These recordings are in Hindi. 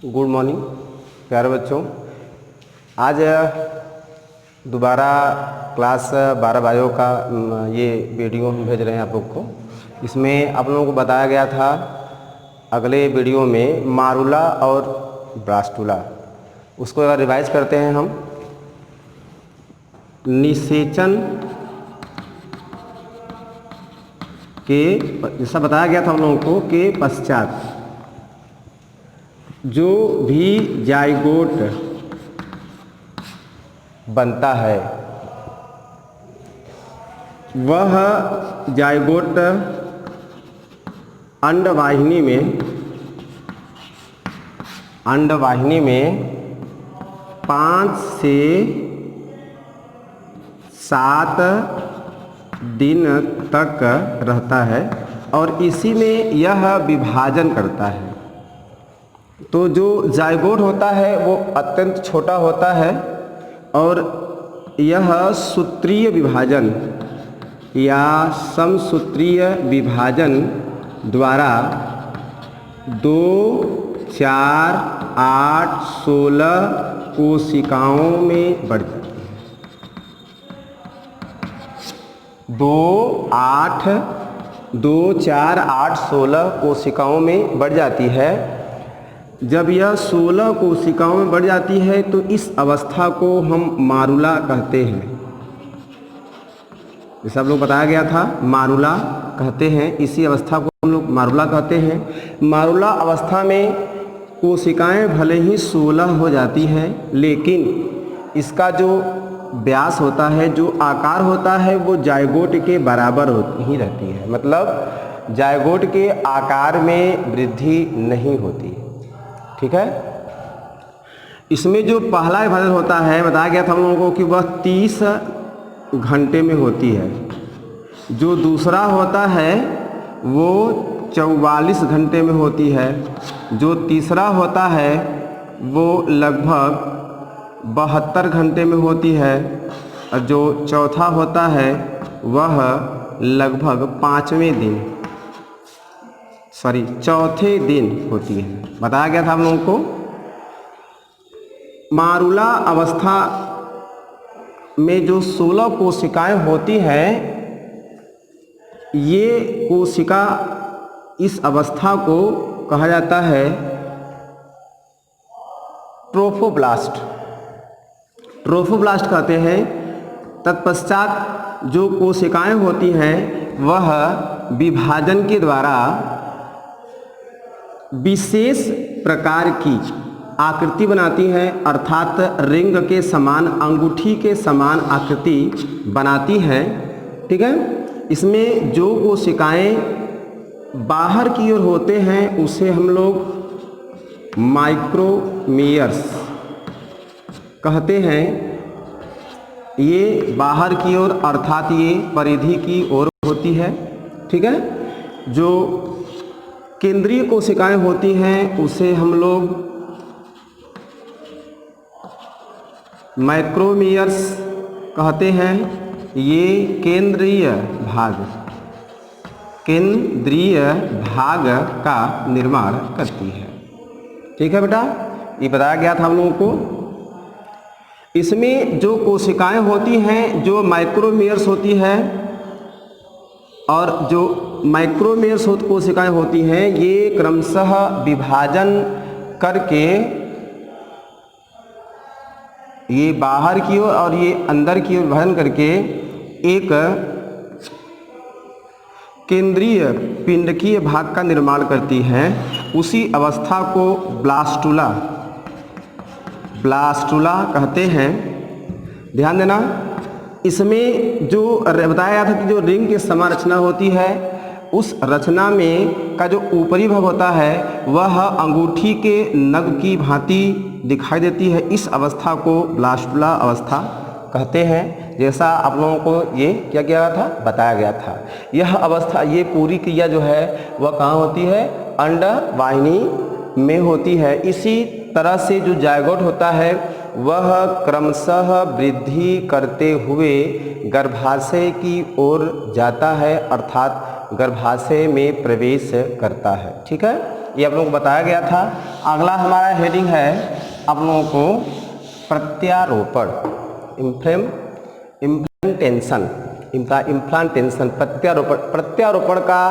गुड मॉर्निंग प्यारे बच्चों। आज दोबारा क्लास 12 बायो का ये वीडियो हम भेज रहे हैं आप लोग को। इसमें आप लोगों को बताया गया था अगले वीडियो में मारुला और ब्लास्टुला, उसको अगर रिवाइज करते हैं हम। निषेचन के जैसा बताया गया था हम लोगों को के पश्चात जो भी जाइगोट बनता है वह जाइगोट अंडवाहिनी में 5 से 7 दिन तक रहता है और इसी में यह विभाजन करता है। तो जो जाइगोट होता है वो अत्यंत छोटा होता है और यह सूत्रीय विभाजन या समसूत्रीय विभाजन द्वारा 2, 4, 8, 16 कोशिकाओं में बढ़ जाती है। 2, 4, 8, 16 कोशिकाओं में बढ़ जाती है। जब यह 16 कोशिकाओं में बढ़ जाती है तो इस अवस्था को हम मारुला कहते हैं। जैसे आप लोग बताया गया था मारुला कहते हैं, इसी अवस्था को हम लोग मारुला कहते हैं। मारुला अवस्था में कोशिकाएं भले ही 16 हो जाती हैं, लेकिन इसका जो व्यास होता है, जो आकार होता है, वो जाइगोट के बराबर ही रहती है। मतलब जाइगोट के आकार में वृद्धि नहीं होती। ठीक है। इसमें जो पहला विभाजन होता है बताया गया था हम लोगों को कि वह 30 घंटे में होती है। जो दूसरा होता है वो 44 घंटे में होती है। जो तीसरा होता है वो लगभग 72 घंटे में होती है और जो चौथा होता है वह लगभग चौथे दिन होती है। बताया गया था हम लोगों को मारुला अवस्था में जो 16 कोशिकाएं होती हैं, ये कोशिका इस अवस्था को कहा जाता है ट्रोफोब्लास्ट कहते हैं। तत्पश्चात जो कोशिकाएं होती हैं वह विभाजन के द्वारा विशेष प्रकार की आकृति बनाती हैं, अर्थात रिंग के समान, अंगूठी के समान आकृति बनाती हैं। ठीक है। इसमें जो कोशिकाएं बाहर की ओर होते हैं उसे हम लोग माइक्रोमियर्स कहते हैं। ये बाहर की ओर अर्थात ये परिधि की ओर होती है। ठीक है। जो केंद्रीय कोशिकाएं होती हैं उसे हम लोग मैक्रोमियर्स कहते हैं। ये केंद्रीय भाग का निर्माण करती है। ठीक है बेटा, ये बताया गया था हम लोगों को। इसमें जो कोशिकाएं होती हैं जो माइक्रोमियर्स होती है और जो माइक्रोमियर्स कोशिकाएं होती हैं ये क्रमशः विभाजन करके ये बाहर की ओर और ये अंदर की ओर विभाजन करके एक केंद्रीय पिंडकीय भाग का निर्माण करती हैं। उसी अवस्था को ब्लास्टुला कहते हैं। ध्यान देना, इसमें जो बताया गया था कि जो रिंग की समान रचना होती है, उस रचना में का जो ऊपरी भाग होता है वह अंगूठी के नग की भांति दिखाई देती है। इस अवस्था को ब्लास्टुला अवस्था कहते हैं। जैसा आप लोगों को ये क्या किया गया था, बताया गया था। यह अवस्था, ये पूरी क्रिया जो है वह कहाँ होती है, अंडवाहिनी में होती है। इसी तरह से जो जाइगोट होता है वह क्रमशः वृद्धि करते हुए गर्भाशय की ओर जाता है, अर्थात गर्भाशय में प्रवेश करता है। ठीक है, ये आप लोगों को बताया गया था। अगला हमारा हेडिंग है आप लोगों को प्रत्यारोपण, इम्प्लांटेशन, इम्प्लांटेशन, प्रत्यारोपण। प्रत्यारोपण का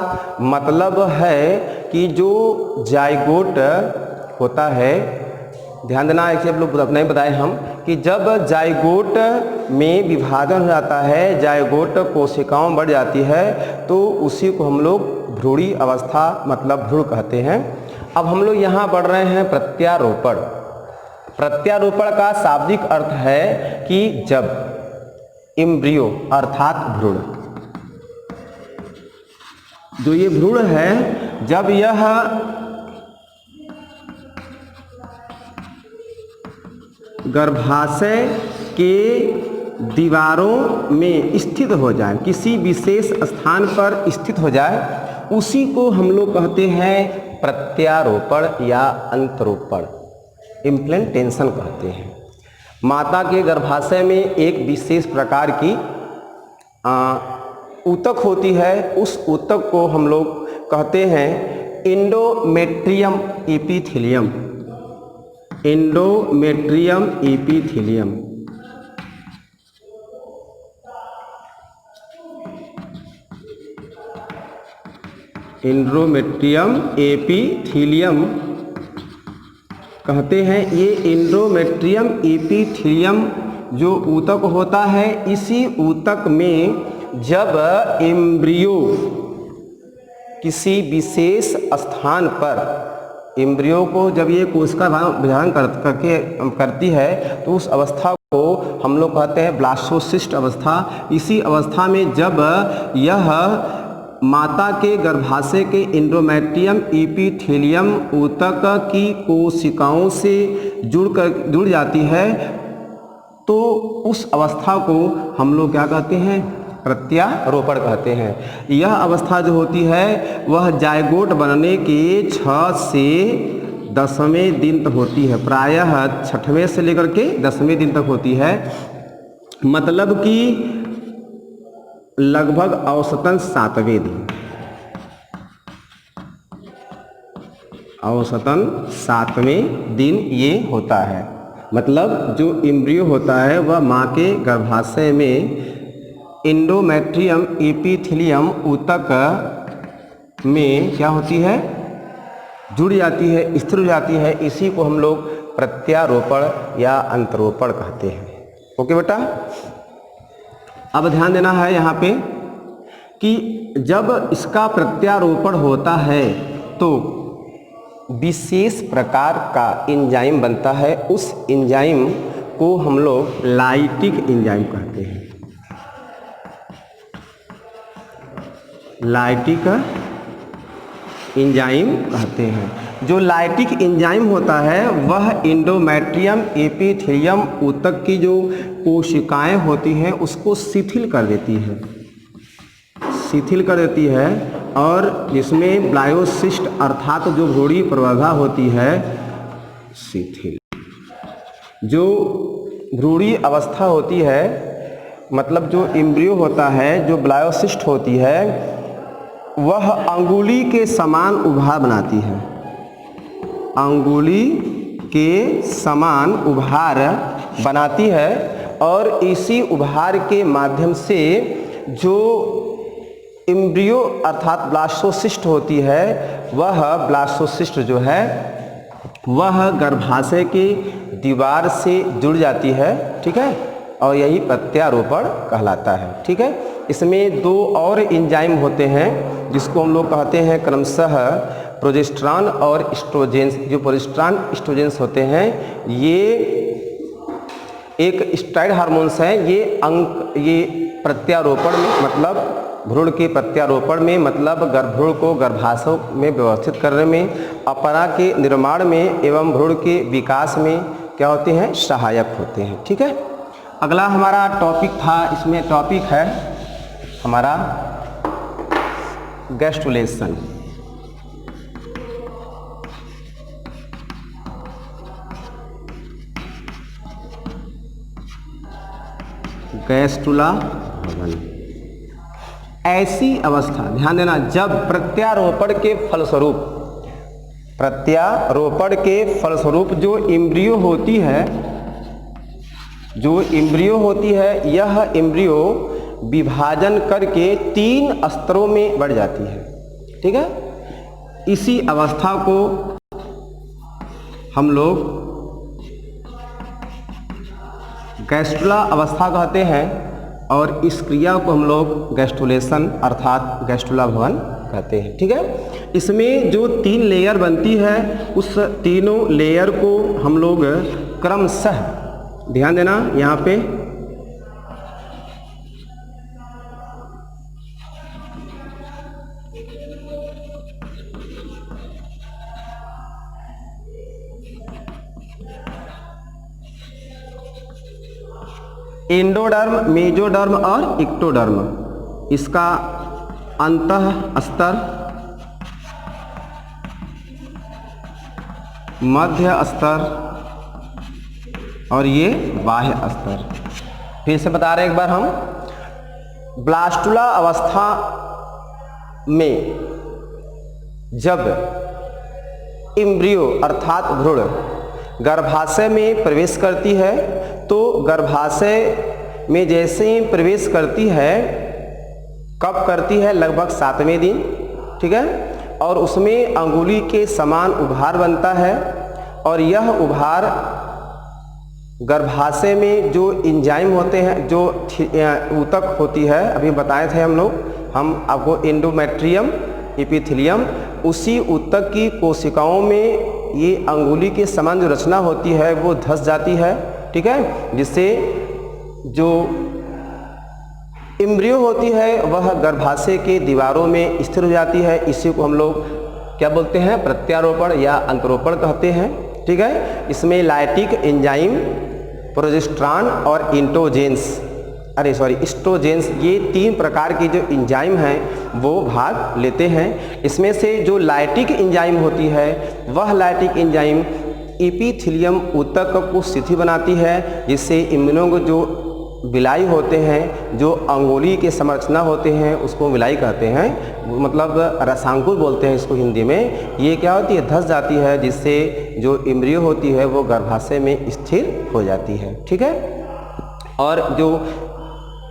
मतलब है कि जो जाइगोट होता है, ध्यान देना, ऐसे आप लोग नहीं बताए हम कि जब जाइगोट में विभाजन हो जाता है, जाइगोट कोशिकाओं बढ़ जाती है, तो उसी को हम लोग भ्रूणी अवस्था मतलब भ्रूण कहते हैं। अब हम लोग यहाँ पढ़ रहे हैं प्रत्यारोपण। प्रत्यारोपण का शाब्दिक अर्थ है कि जब एम्ब्रियो अर्थात भ्रूण, जो ये भ्रूण है, जब यह गर्भाशय के दीवारों में स्थित हो जाए, किसी विशेष स्थान पर स्थित हो जाए, उसी को हम लोग कहते हैं प्रत्यारोपण या अंतरोपण, इम्प्लांटेशन कहते हैं। माता के गर्भाशय में एक विशेष प्रकार की ऊतक होती है, उस ऊतक को हम लोग कहते हैं endometrium epithelium, endometrium epithelium. Endometrium epithelium कहते हैं। ये एंडोमेट्रियम एपिथेलियम जो ऊतक होता है, इसी ऊतक में जब एम्ब्रियो किसी विशेष स्थान पर, एम्ब्रियो को जब ये कोशिका विभाजन करती है, तो उस अवस्था को हम लोग कहते हैं ब्लास्टोसिस्ट अवस्था। इसी अवस्था में जब यह माता के गर्भाशय के एंडोमेट्रियम एपिथेलियम ऊतक की कोशिकाओं से जुड़ जाती है, तो उस अवस्था को हम लोग क्या कहते हैं, प्रत्यारोपण कहते हैं। यह अवस्था जो होती है वह जाइगोट बनने के 6 से 10वें दिन तक होती है, प्रायः 6वें से लेकर के 10वें दिन तक होती है। मतलब कि लगभग औसतन 7वें दिन, औसतन 7वें दिन ये होता है। मतलब जो एम्ब्रियो होता है वह माँ के गर्भाशय में एंडोमेट्रियम एपिथेलियम ऊतक में क्या होती है, जुड़ जाती है, स्थिर हो जाती है। इसी को हम लोग प्रत्यारोपण या अंतरोपण कहते हैं। ओके बेटा, अब ध्यान देना है यहाँ पे कि जब इसका प्रत्यारोपण होता है तो विशेष प्रकार का एंजाइम बनता है। उस एंजाइम को हम लोग लाइटिक एंजाइम कहते हैं, लाइटिक एंजाइम कहते हैं। जो लाइटिक एंजाइम होता है वह एंडोमेट्रियम एपिथेलियम ऊतक की जो कोशिकाएं होती हैं उसको शिथिल कर देती है, शिथिल कर देती है। और जिसमें ब्लायोसिस्ट अर्थात जो भ्रूणी प्रवाधा होती है, शिथिल जो भ्रूणी अवस्था होती है, मतलब जो एम्ब्रियो होता है, जो ब्लायोसिस्ट होती है, वह अंगुली के समान उभार बनाती है, अंगुली के समान उभार बनाती है। और इसी उभार के माध्यम से जो एम्ब्रियो अर्थात ब्लास्टोसिस्ट होती है, वह ब्लास्टोसिस्ट जो है वह गर्भाशय की दीवार से जुड़ जाती है, ठीक है, और यही प्रत्यारोपण कहलाता है, ठीक है। इसमें 2 और एंजाइम होते हैं जिसको हम लोग कहते हैं क्रमशः प्रोजेस्टेरॉन और एस्ट्रोजेंस। जो प्रोजेस्टेरॉन एस्ट्रोजेंस होते हैं ये एक स्टेरॉइड हार्मोन्स हैं। ये प्रत्यारोपण में, मतलब भ्रूण के प्रत्यारोपण में, मतलब गर्भभ्रूण को गर्भाशय में व्यवस्थित करने में, अपरा के निर्माण में एवं भ्रूण के विकास में क्या होते हैं, सहायक होते हैं, ठीक है। अगला हमारा टॉपिक था, इसमें टॉपिक है हमारा गैस्ट्रुलेशन। गैस्ट्रुला भवन ऐसी अवस्था, ध्यान देना, जब प्रत्यारोपण के फलस्वरूप प्रत्यारोपण के फलस्वरूप जो एम्ब्रियो होती है यह एम्ब्रियो विभाजन करके 3 स्तरों में बढ़ जाती है। ठीक है, इसी अवस्था को हम लोग गैस्ट्रुला अवस्था कहते हैं और इस क्रिया को हम लोग गैस्ट्रुलेशन अर्थात गैस्ट्रुला भवन कहते हैं। ठीक है, इसमें जो 3 लेयर बनती है उस तीनों लेयर को हम लोग क्रमशः, ध्यान देना यहाँ पे, एंडोडर्म, मेजोडर्म और इक्टोडर्म, इसका अंतः स्तर, मध्य स्तर और ये बाह्य स्तर। फिर से बता रहे एक बार हम, ब्लास्टुला अवस्था में जब एम्ब्रियो अर्थात भ्रूण गर्भाशय में प्रवेश करती है तो गर्भाशय में जैसे ही प्रवेश करती है, कब करती है, लगभग 7वें दिन। ठीक है, और उसमें अंगुली के समान उभार बनता है और यह उभार गर्भाशय में जो एंजाइम होते हैं, जो ऊतक होती है, अभी बताए थे हम आपको एंडोमेट्रियम, एपिथेलियम, उसी ऊतक की कोशिकाओं में ये अंगुली के समान जो रचना होती है वो धंस जाती है। ठीक है, जिससे जो एम्ब्रियो होती है वह गर्भाशय के दीवारों में स्थिर हो जाती है। इसी को हम लोग क्या बोलते हैं, प्रत्यारोपण या अंतरोपण कहते हैं। ठीक है, इसमें लाइटिक एंजाइम, प्रोजेस्टेरॉन और एस्ट्रोजेंस, ये 3 प्रकार की जो एंजाइम हैं वो भाग लेते हैं। इसमें से जो लाइटिक एंजाइम होती है वह लाइटिक एंजाइम एपिथेलियम ऊतक को शिथिल बनाती है, जिससे इम्यूनो जो विलाई होते हैं, जो अंगुली के संरचना होते हैं उसको विलाई कहते हैं, मतलब रसांकुर बोलते हैं इसको हिंदी में। ये क्या होती है, धंस जाती है, जिससे जो एम्ब्रियो होती है वो गर्भाशय में स्थिर हो जाती है। ठीक है, और जो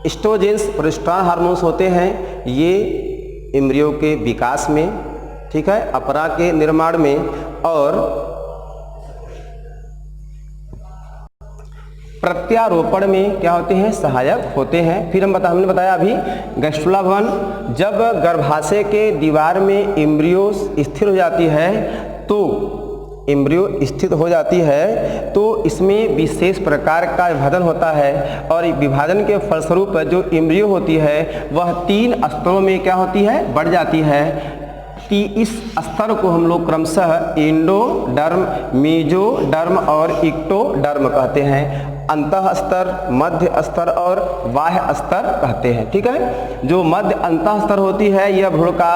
एस्ट्रोजेंस, प्रोजेस्टेरॉन हार्मोन्स होते हैं, ये एम्ब्रियो के विकास में, ठीक है, अपरा के निर्माण में और प्रत्यारोपण में क्या होते हैं, सहायक होते हैं। फिर हमने बताया अभी गैस्ट्रुला भवन, जब गर्भाशय के दीवार में एम्ब्रियो स्थिर हो जाती है तो इसमें विशेष प्रकार का विभाजन होता है और विभाजन के फलस्वरूप जो एम्ब्रियो होती है वह 3 स्तरों में क्या होती है, बढ़ जाती है। इस स्तर को हम लोग क्रमशः एंडोडर्म, मेजोडर्म और इक्टोडर्म कहते हैं। अंतः स्तर, मध्य स्तर और बाह्य स्तर कहते हैं। ठीक है, जो मध्य अंतः स्तर होती है यह भ्रूण का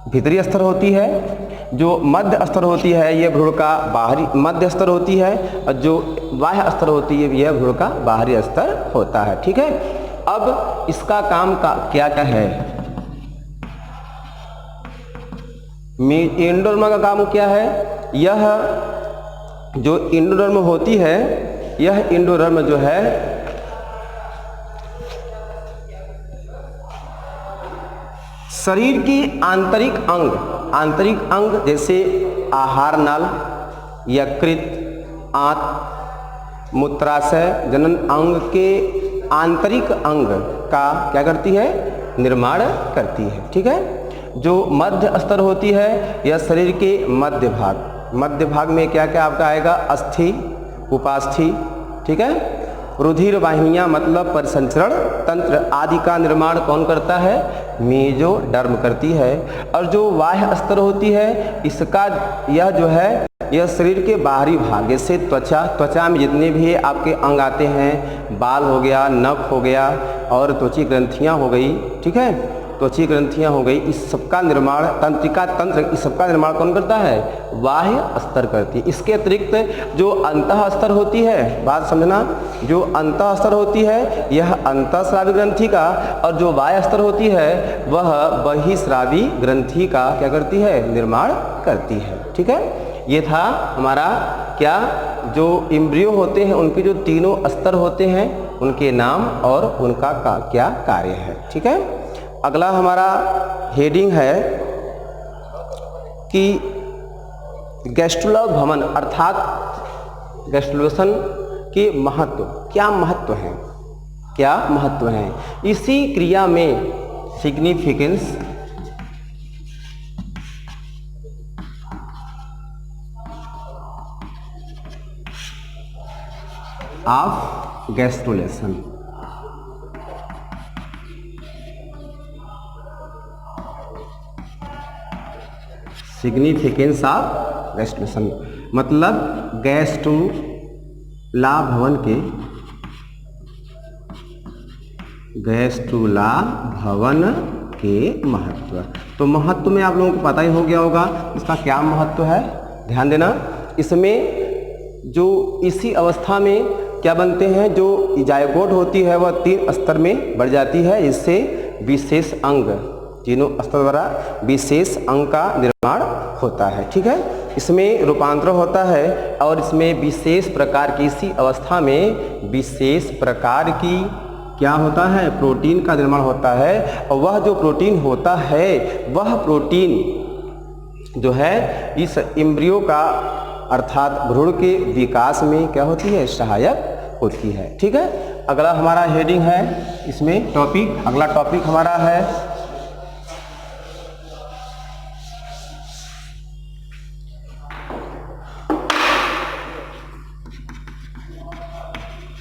भीतरी स्तर होती है, जो मध्य स्तर होती है यह भ्रूण का बाहरी मध्य स्तर होती है और जो बाह्य स्तर होती है यह भ्रूण का बाहरी स्तर होता है। ठीक है, अब इसका काम क्या है, एंडोडर्म का काम क्या है, यह जो एंडोडर्म होती है, यह एंडोडर्म जो है शरीर की आंतरिक अंग जैसे आहार नल, यकृत, आंत, मूत्राशय, जनन अंग के आंतरिक अंग का क्या करती है, निर्माण करती है। ठीक है, जो मध्य स्तर होती है यह शरीर के मध्य भाग में क्या क्या आपका आएगा, अस्थि, उपास्थि, ठीक है, रुधिर वाहिनियां मतलब परिसंचरण तंत्र आदि का निर्माण कौन करता है, मेजोडर्म करती है। और जो बाह्य स्तर होती है इसका यह जो है यह शरीर के बाहरी भाग जैसे त्वचा में जितने भी आपके अंग आते हैं, बाल हो गया, नख हो गया और त्वची ग्रंथियां हो गई, ठीक है, त्वची ग्रंथियां हो गई, इस सबका निर्माण, तंत्रिका तंत्र, इस सबका निर्माण कौन करता है? बाह्य अस्तर करती है। इसके अतिरिक्त जो अंतः अस्तर होती है, बात समझना, जो अंतः अस्तर होती है यह अंतःस्रावी ग्रंथि का, और जो बाह्य अस्तर होती है वह बहिस्रावी ग्रंथि का क्या करती है? निर्माण करती है। ठीक है, ये था हमारा क्या, जो एम्ब्रियो होते हैं उनके जो तीनों अस्तर होते हैं उनके नाम और उनका क्या कार्य है। ठीक है, अगला हमारा हेडिंग है कि गैस्ट्रुला भवन अर्थात गैस्ट्रुलेशन के महत्व, क्या महत्व है, क्या महत्व है। इसी क्रिया में significance of gastrulation, significance of gastrulation मतलब गैस्ट्रुला भवन के, गैस्ट्रुला भवन के महत्व। तो महत्व में आप लोगों को पता ही हो गया होगा इसका क्या महत्व है। ध्यान देना, इसमें जो इसी अवस्था में क्या बनते हैं, जो जायगोट होती है वह 3 स्तर में बढ़ जाती है, इससे विशेष अंग, तीनों स्तर द्वारा विशेष अंग का निर्माण होता है। ठीक है, इसमें रूपांतर होता है और इसमें विशेष प्रकार की, इसी अवस्था में विशेष प्रकार की क्या होता है? प्रोटीन का निर्माण होता है। और वह जो प्रोटीन होता है वह प्रोटीन जो है इस एम्ब्रियो का अर्थात भ्रूण के विकास में क्या होती है? सहायक होती है। ठीक है, अगला हमारा हेडिंग है, इसमें टॉपिक, अगला टॉपिक हमारा है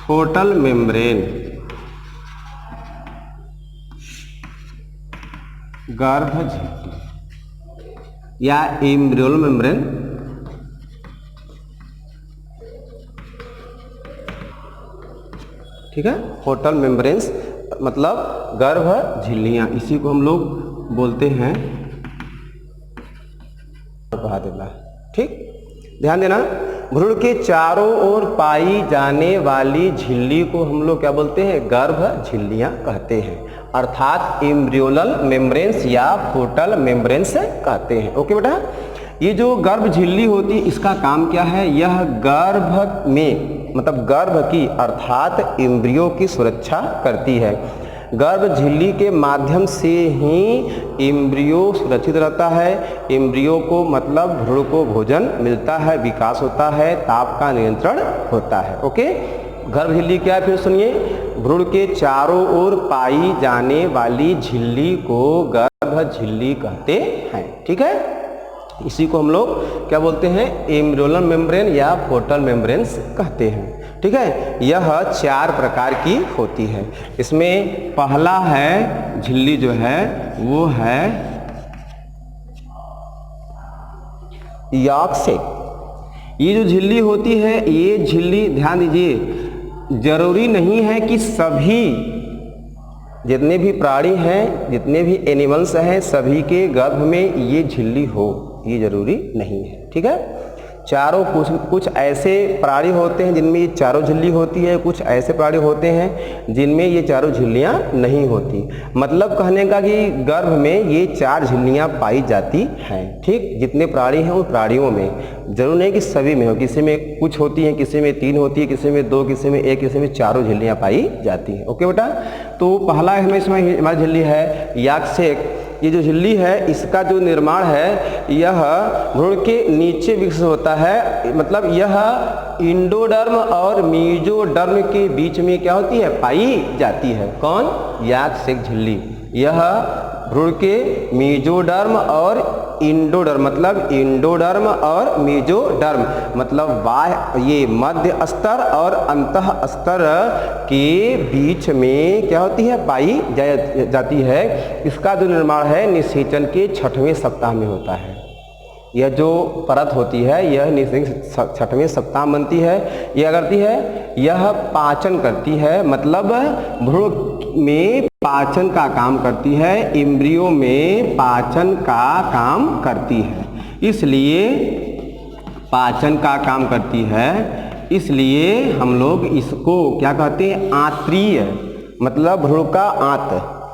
फोर्टल मेम्ब्रेन, गर्भ झिल्ली या एम्ब्रियोल मेम्ब्रेन। ठीक है, फोर्टल मेम्ब्रेन्स मतलब गर्भ झिल्लियाँ, इसी को हम लोग बोलते हैं। ठीक, ध्यान देना, भ्रूण के चारों ओर पाई जाने वाली झिल्ली को हम लोग क्या बोलते हैं? गर्भ झिल्लियाँ कहते हैं, अर्थात एम्ब्रियोनल मेम्ब्रेन्स या फोर्टल मेम्ब्रेन्स कहते हैं। ओके बेटा, ये जो गर्भ झिल्ली होती है इसका काम क्या है? यह गर्भ में मतलब गर्भ की अर्थात एम्ब्रियो की सुरक्षा करती है। गर्भ झिल्ली के माध्यम से ही एम्ब्रियो सुरक्षित रहता है। एम्ब्रियो को मतलब भ्रूण को भोजन मिलता है, विकास होता है, ताप का नियंत्रण होता है। ओके, गर्भ झिल्ली क्या है फिर सुनिए? भ्रूण के चारों ओर पाई जाने वाली झिल्ली को गर्भ झिल्ली कहते हैं। ठीक है, इसी को हम लोग क्या बोलते हैं? एम्ब्रियोनल मेम्ब्रेन या फोर्टल मेम्ब्रेन्स कहते हैं। ठीक है, यह 4 प्रकार की होती है। इसमें पहला है झिल्ली जो है वो है यॉर्क सेक। ये जो झिल्ली होती है, ये झिल्ली ध्यान दीजिए, जरूरी नहीं है कि सभी जितने भी प्राणी हैं, जितने भी एनिमल्स हैं, सभी के गर्भ में ये झिल्ली हो, ये जरूरी नहीं है। ठीक है, चारों कुछ ऐसे प्राणी होते हैं जिनमें ये चारों झिल्ली होती है, कुछ ऐसे प्राणी होते हैं जिनमें ये चारों झिल्लियां नहीं होती। मतलब कहने का कि गर्भ में ये 4 झिल्लियां पाई जाती हैं। ठीक, जितने प्राणी हैं उन प्राणियों में, जरूर नहीं कि सभी में हो, किसी में कुछ होती हैं, किसी में 3 होती है, किसी में 2, किसी में 1, किसी में चारों झिल्लियां पाई जाती हैं। ओके बेटा, तो पहला हमें हमारी झिल्ली है यॉर्क सेक। ये जो झिल्ली है इसका जो निर्माण है यह भ्रूण के नीचे विकसित होता है, मतलब यह इंडोडर्म और मीजोडर्म के बीच में क्या होती है? पाई जाती है। कौन? यॉर्क सेक झिल्ली। यह भ्रूण के मीजोडर्म और इंडोडर्म, मतलब इंडोडर्म और मीजोडर्म मतलब बाह्य, ये मध्य स्तर और अंतः स्तर के बीच में क्या होती है? पाई जाती है। इसका जो निर्माण है निषेचन के 6वें सप्ताह में होता है। यह जो परत होती है यह निषेक छठवें सप्ताह बनती है। यह करती है, यह पाचन करती है, मतलब भ्रूण में पाचन का काम करती है, एम्ब्रियो में पाचन का काम करती है, इसलिए पाचन का काम करती है, इसलिए हम लोग इसको क्या कहते हैं, आंत्रीय, मतलब भ्रूण का आंत,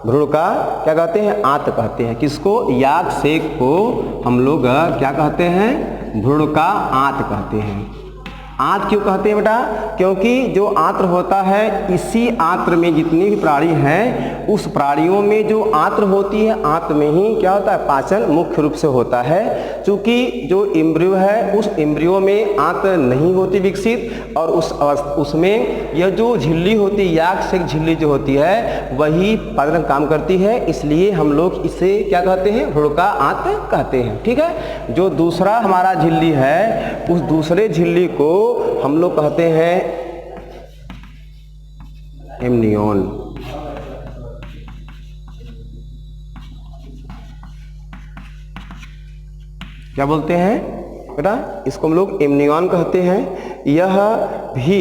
भ्रूण का क्या कहते हैं, आंत कहते हैं। किसको, याक सेक को हम लोग क्या कहते हैं, भ्रूण का आंत कहते हैं। आंत क्यों कहते हैं बेटा, क्योंकि जो आंत्र होता है, इसी आंत्र में जितनी भी प्राणी हैं उस प्राणियों में जो आंत्र होती है, आंत में ही क्या होता है, पाचन मुख्य रूप से होता है। चूँकि जो एम्ब्रियो है उस एम्ब्रियो में आंत नहीं होती विकसित, और उसमें यह जो झिल्ली होती है, याक सेक झिल्ली जो होती है वही पाचन काम करती है, इसलिए हम लोग इसे क्या कहते हैं, भ्रूण का आंत कहते हैं। ठीक है, जो दूसरा हमारा झिल्ली है उस दूसरे झिल्ली को हम लोग कहते हैं एमनियन। क्या बोलते हैं बेटा, इसको हम लोग एमनियन कहते हैं। यह भी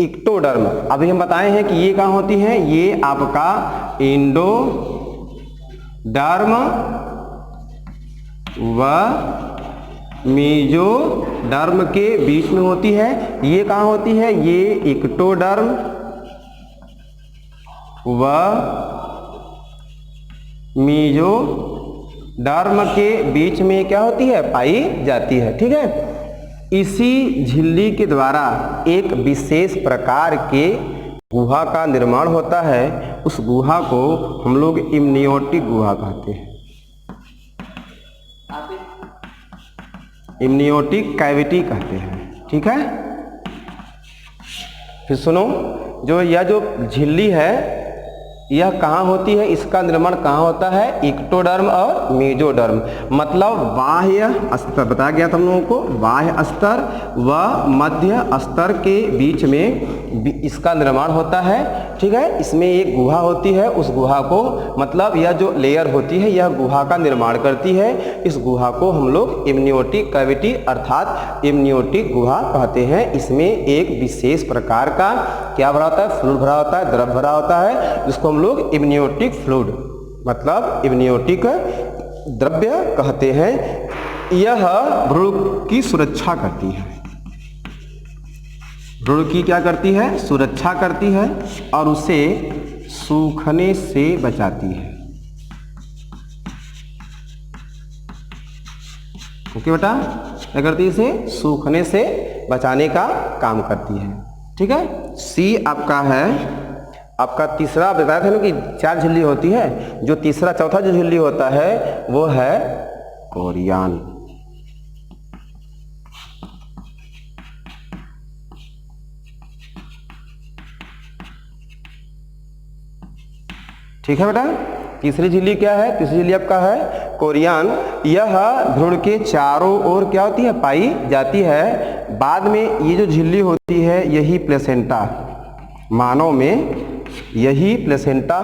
इक्टोडर्म, अभी हम बताए हैं कि ये कहाँ होती है, ये आपका एंडोडर्म व मीजोडर्म के बीच में होती है। ये कहाँ होती है, ये इक्टोडर्म व मीजोडर्म के बीच में क्या होती है, पाई जाती है। ठीक है, इसी झिल्ली के द्वारा एक विशेष प्रकार के गुहा का निर्माण होता है, उस गुहा को हम लोग इम्नियोटिक गुहा कहते हैं, इम्नियोटिक कैविटी कहते हैं। ठीक है, फिर सुनो, यह जो झिल्ली है यह कहाँ होती है, इसका निर्माण कहाँ होता है, इक्टोडर्म और मेजोडर्म, मतलब बाह्य स्तर, बताया गया था हम लोगों को, बाह्य स्तर व मध्य स्तर के बीच में इसका निर्माण होता है। ठीक है, इसमें एक गुहा होती है, उस गुहा को, मतलब यह जो लेयर होती है यह गुहा का निर्माण करती है, इस गुहा को हम लोग इम्नियोटिक कैविटी अर्थात इम्नियोटिक गुहा कहते हैं। इसमें एक विशेष प्रकार का क्या भरा होता है, फ्लूइड भरा होता है, द्रव भरा होता है, जिसको हम लोग इम्नियोटिक फ्लूइड, मतलब इम्नियोटिक द्रव्य कहते हैं। यह भ्रूण की सुरक्षा करती है, भ्रूण की क्या करती है, सुरक्षा करती है, और उसे सूखने से बचाती है। ओके बेटा, क्या करती है, इसे सूखने से बचाने का काम करती है। ठीक है, सी आपका है, आपका तीसरा बताया था ना कि 4 झिल्ली होती है, जो तीसरा चौथा जो झिल्ली होता है वो है कोरियन। ठीक है बेटा, तीसरी झिल्ली क्या है, तीसरी झिल्ली आपका है कोरियन। यह भ्रूण के चारों ओर क्या होती है, पाई जाती है। बाद में ये जो झिल्ली होती है यही प्लेसेंटा, मानव में यही प्लेसेंटा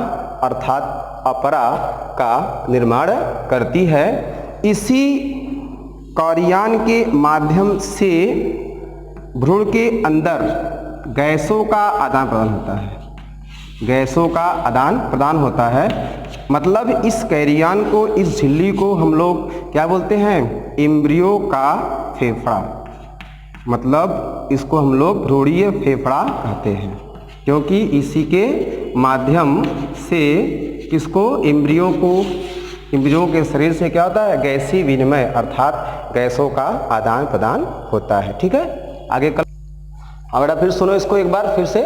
अर्थात अपरा का निर्माण करती है। इसी कोरियन के माध्यम से भ्रूण के अंदर गैसों का आदान प्रदान होता है, गैसों का आदान प्रदान होता है। मतलब इस कैरियन को, इस झिल्ली को हम लोग क्या बोलते हैं, एम्ब्रियो का फेफड़ा, मतलब इसको हम लोग भ्रूणीय फेफड़ा कहते हैं, क्योंकि इसी के माध्यम से किसको, एम्ब्रियो को, एम्ब्रियो के शरीर से क्या होता है, गैसीय विनिमय अर्थात गैसों का आदान प्रदान होता है। ठीक है, आगे कल अब फिर सुनो इसको एक बार फिर से,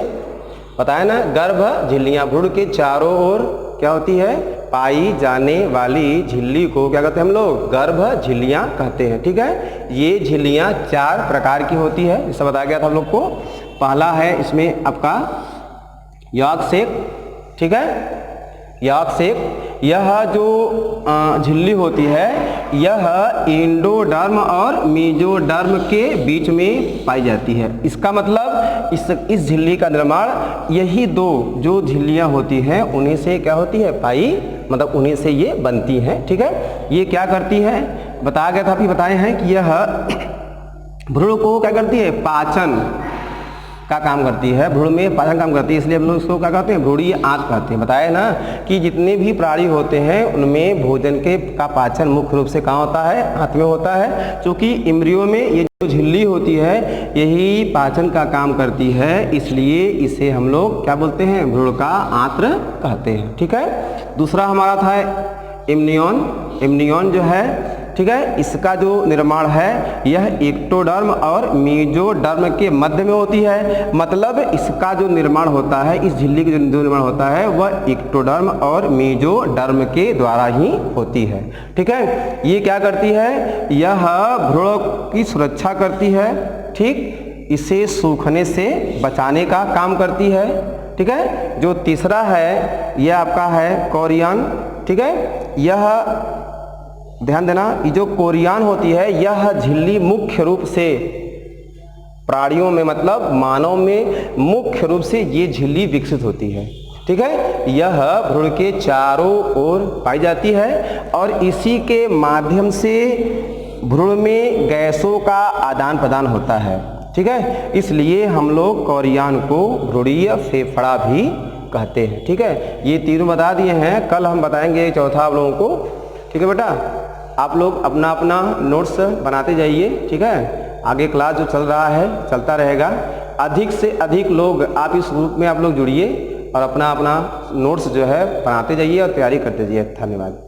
बताया ना, गर्भ झिल्लियां, भ्रूण के चारों ओर क्या होती है, पाई जाने वाली झिल्ली को क्या कहते हैं हम लोग, गर्भ झिल्लियां कहते हैं। ठीक है, ये झिल्लियां 4 प्रकार की होती है, जैसा बताया गया था हम लोग को। पहला है इसमें आपका याक सेक। ठीक है, याक सेक, यह जो झिल्ली होती है यह एंडोडर्म और मेजोडर्म के बीच में पाई जाती है। इसका मतलब इस झिल्ली का निर्माण यही 2 जो झिल्लियां होती हैं उन्हीं से क्या होती है, पाई मतलब उन्हीं से ये बनती हैं। ठीक है, ये क्या करती है, बताया गया था, अभी बताए हैं कि यह भ्रूण को क्या करती है, पाचन का काम करती है, भ्रूण में पाचन काम करती है, इसलिए हम लोग इसको क्या कहते हैं, भ्रूणीय आंत कहते हैं। बताया ना कि जितने भी प्राणी होते हैं उनमें भोजन का पाचन मुख्य रूप से कहाँ होता है, आंत में होता है। क्योंकि इंद्रियों में ये जो झिल्ली होती है यही पाचन का काम करती है, इसलिए इसे हम लोग क्या बोलते हैं, भ्रूण का आंत्र कहते हैं। ठीक है, दूसरा हमारा था इम्नियन। इम्नियन जो है, ठीक है, इसका जो निर्माण है यह एक्टोडर्म और मेसोडर्म के मध्य में होती है। मतलब इसका जो निर्माण होता है, इस झिल्ली का जो निर्माण होता है वह एक्टोडर्म और मेसोडर्म के द्वारा ही होती है। ठीक है, ये क्या करती है, यह भ्रूण की सुरक्षा करती है। ठीक, इसे सूखने से बचाने का काम करती है। ठीक है, जो तीसरा है यह आपका है कोरियन। ठीक है, यह ध्यान देना, ये जो कोरियन होती है यह झिल्ली मुख्य रूप से प्राणियों में, मतलब मानव में मुख्य रूप से ये झिल्ली विकसित होती है। ठीक है, यह भ्रूण के चारों ओर पाई जाती है और इसी के माध्यम से भ्रूण में गैसों का आदान प्रदान होता है। ठीक है, इसलिए हम लोग कोरियन को भ्रूणीय फेफड़ा भी कहते हैं। ठीक है, ये तीनों बता दिए हैं, कल हम बताएंगे चौथा आप लोगों को। ठीक है बेटा, आप लोग अपना अपना नोट्स बनाते जाइए। ठीक है, आगे क्लास जो चल रहा है चलता रहेगा, अधिक से अधिक लोग आप इस ग्रुप में आप लोग जुड़िए और अपना अपना नोट्स जो है बनाते जाइए और तैयारी करते जाइए। धन्यवाद।